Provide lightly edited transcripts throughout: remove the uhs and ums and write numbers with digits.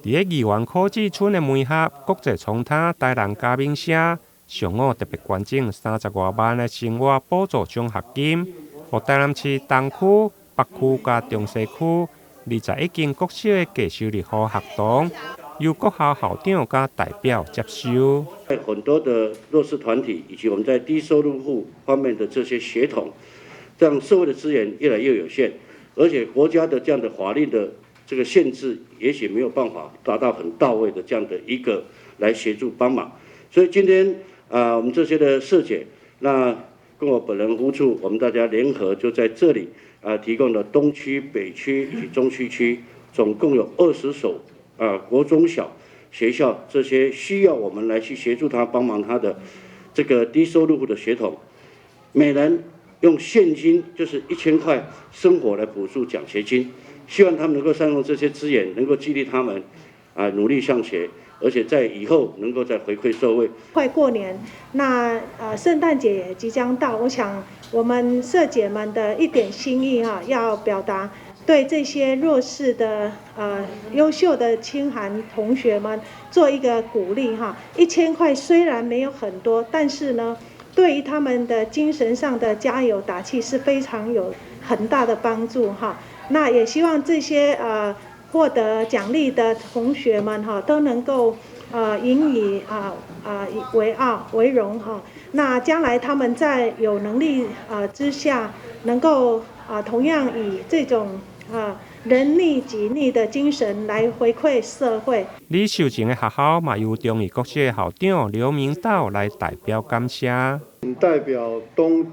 伫个宜园科技村的门盒国际冲塔台南嘉宾社，上午特别捐赠30多万的生活补助奖学金，予台南市东区、北区甲中西区21间国小的低收入户学童，由各校校长甲代表接收。很多的弱势团体以及我们在低收入户方面的这些血统，这样社会的资源越来越有限，而且国家的这样的法律的这个限制，也许没有办法达到很到位的这样的一个来协助帮忙。所以今天我们这些的社姐，那跟我本人呼出，我们大家联合就在这里提供了东区、北区以及中西区，总共有20所国中小学校，这些需要我们来去协助他、帮忙他的这个低收入户的血统，每人用现金就是1000块生活来补助奖学金，希望他们能够善用这些资源，能够激励他们努力向学，而且在以后能够再回馈社会。快过年，那圣诞节也即将到，我想我们社姐们的一点心意要表达。对这些弱势的优秀的清寒同学们做一个鼓励1000块虽然没有很多，但是呢，对于他们的精神上的加油打气是非常有很大的帮助那也希望这些获得奖励的同学们都能够引以为傲为荣那将来他们在有能力之下，能够同样以这种人力己力的精神来回馈社会。李秀琴的学校嘛由中义国小的校长刘明道来代表感谢。代表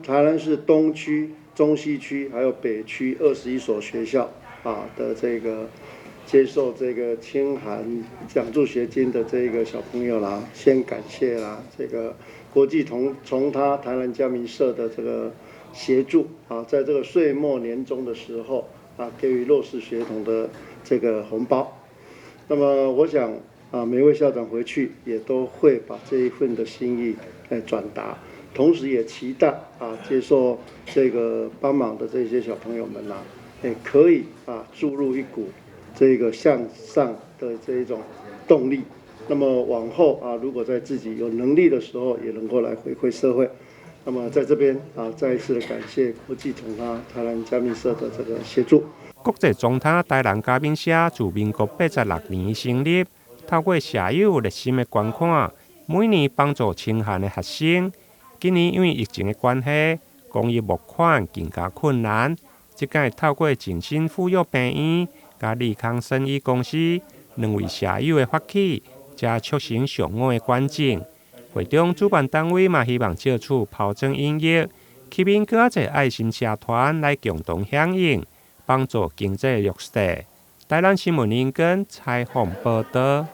台南市东区、中西区还有北区21所学校的这个接受这个清寒奖助学金的这个小朋友啦，先感谢这个国际从他台南嘉明社的这个协助在这个岁末年终的时候给予弱势学童的这个红包。那么我想每位校长回去也都会把这一份的心意转达，同时也期待接受这个帮忙的这些小朋友们可以注入一股这个向上的这一种动力。那么往后如果在自己有能力的时候，也能够来回馈社会。那么在这边再一次的感谢国际从他台南嘉明社的这个协助。国际从他台南嘉明社自民国86年成立，透过社友热心的捐款，每年帮助清寒的学生。今年因为疫情的关系，公益募款更加困难。这届透过振兴妇幼病院甲利康生医公司2位社友的发起，才促成上午的捐赠。会中主办单位嘛希望借此抛砖引玉，吸引更多爱心社团来共同响应，帮助经济弱势。台南新闻林根采访报道。